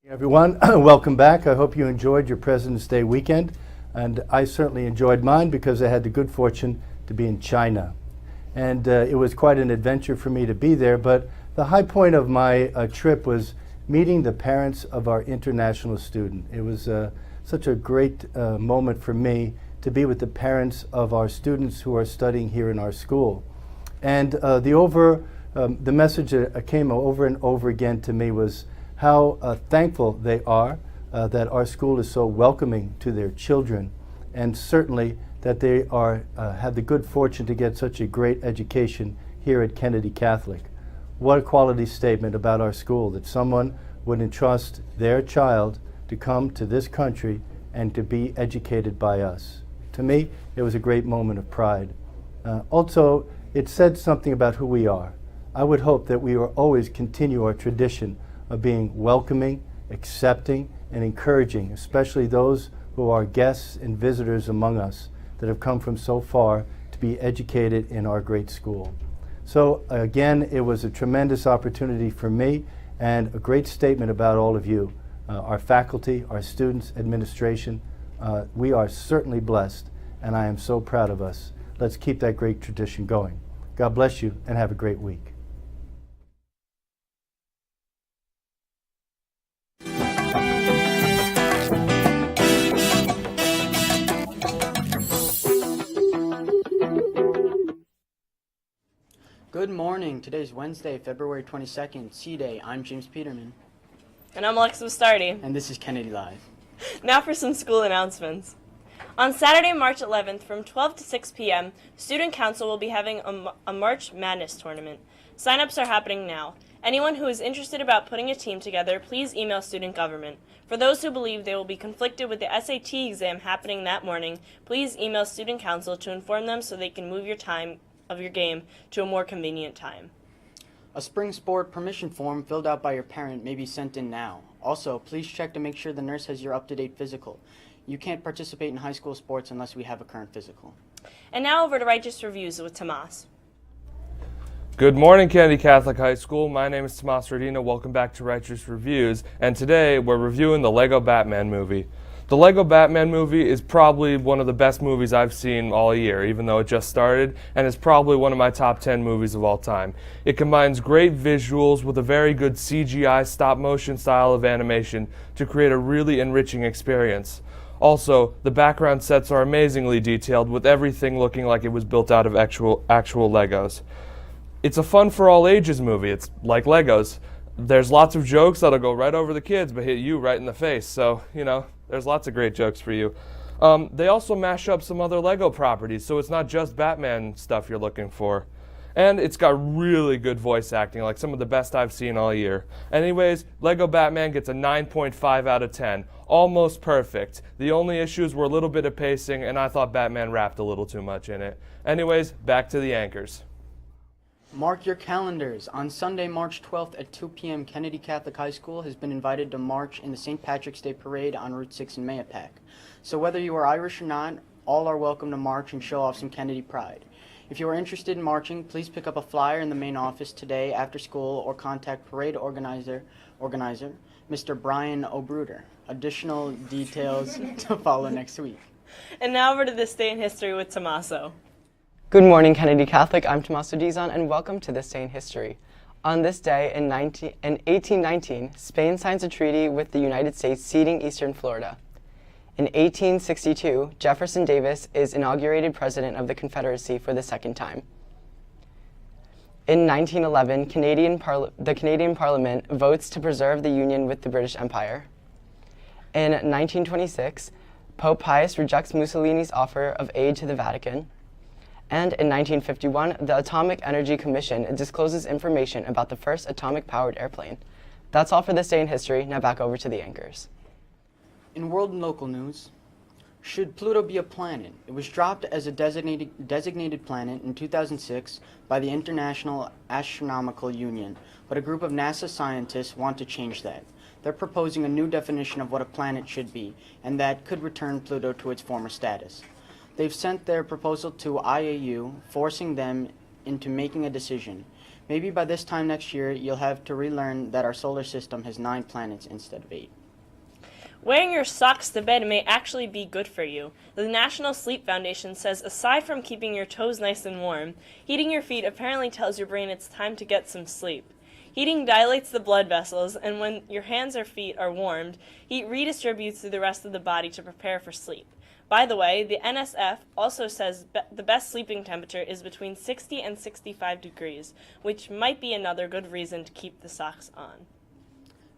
Everyone, welcome back. I hope you enjoyed your President's Day weekend, and I certainly enjoyed mine because I had the good fortune to be in China. And it was quite an adventure for me to be there, but the high point of my trip was meeting the parents of our international student. It was such a great moment for me to be with the parents of our students who are studying here in our school. And the message that came over and over again to me was how thankful they are that our school is so welcoming to their children, and certainly that they have the good fortune to get such a great education here at Kennedy Catholic. What a quality statement about our school, that someone would entrust their child to come to this country and to be educated by us. To me, it was a great moment of pride. Also, it said something about who we are. I would hope that we will always continue our tradition of being welcoming, accepting, and encouraging, especially those who are guests and visitors among us that have come from so far to be educated in our great school. So again, it was a tremendous opportunity for me and a great statement about all of you, our faculty, our students, administration. We are certainly blessed, and I am so proud of us. Let's keep that great tradition going. God bless you, and have a great week. Good morning. Today's Wednesday, February 22nd, C-Day. I'm James Peterman. And I'm Alexa Bastardi. And this is Kennedy Live. Now for some school announcements. On Saturday, March 11th, from 12 to 6 p.m., Student Council will be having a March Madness tournament. Sign-ups are happening now. Anyone who is interested about putting a team together, please email Student Government. For those who believe they will be conflicted with the SAT exam happening that morning, please email Student Council to inform them so they can move your time of your game to a more convenient time. A spring sport permission form filled out by your parent may be sent in now. Also, please check to make sure the nurse has your up-to-date physical. You can't participate in high school sports unless we have a current physical. And now over to Righteous Reviews with Tomas. Good morning, Kennedy Catholic High School. My name is Tomas Rodina. Welcome back to Righteous Reviews. And today we're reviewing the Lego Batman movie. The Lego Batman movie is probably one of the best movies I've seen all year, even though it just started, and it's probably one of my top 10 movies of all time. It combines great visuals with a very good CGI stop-motion style of animation to create a really enriching experience. Also, the background sets are amazingly detailed, with everything looking like it was built out of actual Legos. It's a fun for all ages movie. It's like Legos. There's lots of jokes that'll go right over the kids but hit you right in the face, so, there's lots of great jokes for you. They also mash up some other Lego properties, so it's not just Batman stuff you're looking for. And it's got really good voice acting, like some of the best I've seen all year. Anyways, Lego Batman gets a 9.5 out of 10. Almost perfect. The only issues were a little bit of pacing, and I thought Batman rapped a little too much in it. Anyways, back to the anchors. Mark your calendars. On Sunday, March 12th at 2 p.m., Kennedy Catholic High School has been invited to march in the St. Patrick's Day Parade on Route 6 in Mahopac. So whether you are Irish or not, all are welcome to march and show off some Kennedy pride. If you are interested in marching, please pick up a flyer in the main office today after school or contact parade organizer Mr. Brian O'Bruder. Additional details to follow next week. And now over to This Day in History with Tommaso. Good morning, Kennedy Catholic. I'm Tommaso Dizon, and welcome to This Day in History. On this day in 1819, Spain signs a treaty with the United States ceding eastern Florida. In 1862, Jefferson Davis is inaugurated President of the Confederacy for the second time. In 1911, the Canadian Parliament votes to preserve the union with the British Empire. In 1926, Pope Pius rejects Mussolini's offer of aid to the Vatican. And in 1951, the Atomic Energy Commission discloses information about the first atomic-powered airplane. That's all for This Day in History. Now back over to the anchors. In world and local news, should Pluto be a planet? It was dropped as a designated planet in 2006 by the International Astronomical Union, but a group of NASA scientists want to change that. They're proposing a new definition of what a planet should be, and that could return Pluto to its former status. They've sent their proposal to IAU, forcing them into making a decision. Maybe by this time next year, you'll have to relearn that our solar system has 9 planets instead of 8. Wearing your socks to bed may actually be good for you. The National Sleep Foundation says aside from keeping your toes nice and warm, heating your feet apparently tells your brain it's time to get some sleep. Heating dilates the blood vessels, and when your hands or feet are warmed, heat redistributes through the rest of the body to prepare for sleep. By the way, the NSF also says the best sleeping temperature is between 60 and 65 degrees, which might be another good reason to keep the socks on.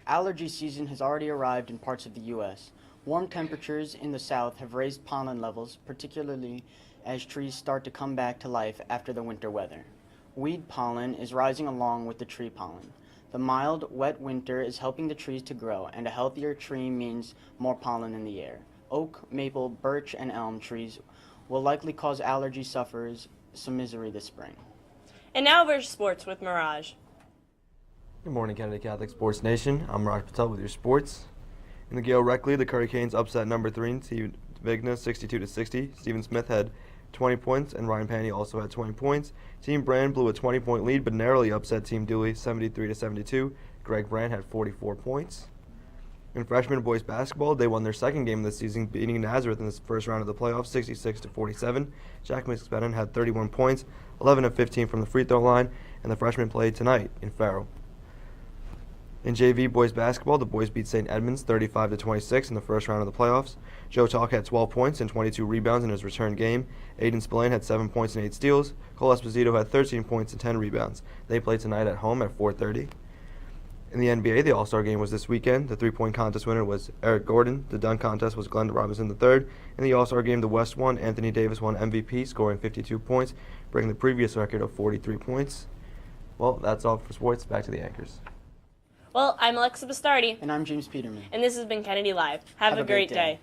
Allergy season has already arrived in parts of the U.S. Warm temperatures in the south have raised pollen levels, particularly as trees start to come back to life after the winter weather. Weed pollen is rising along with the tree pollen. The mild, wet winter is helping the trees to grow, and a healthier tree means more pollen in the air. Oak, maple, birch, and elm trees will likely cause allergy sufferers some misery this spring. And now over to sports with Mirage. Good morning, Kennedy Catholic Sports Nation. I'm Raj Patel with your sports. In the Gail Rec League, the Hurricanes upset number 3 Steve Vigna 62-60. Stephen Smith had 20 points, and Ryan Panny also had 20 points. Team Brand blew a 20-point lead, but narrowly upset Team Dooley 73-72. Greg Brand had 44 points. In freshman boys basketball, they won their second game of the season, beating Nazareth in the first round of the playoffs 66-47. Jack McSpadden had 31 points, 11 of 15 from the free throw line, and the freshmen played tonight in Faro. In JV boys basketball, the boys beat St. Edmunds 35-26 in the first round of the playoffs. Joe Talk had 12 points and 22 rebounds in his return game. Aiden Spillane had 7 points and 8 steals. Cole Esposito had 13 points and 10 rebounds. They play tonight at home at 4:30. In the NBA, the All-Star game was this weekend. The three-point contest winner was Eric Gordon. The dunk contest was Glenn Robinson III. In the All-Star game, the West won. Anthony Davis won MVP, scoring 52 points, breaking the previous record of 43 points. Well, that's all for sports. Back to the anchors. Well, I'm Alexa Bastardi, And I'm James Peterman. and this has been Kennedy Live. Have a great day.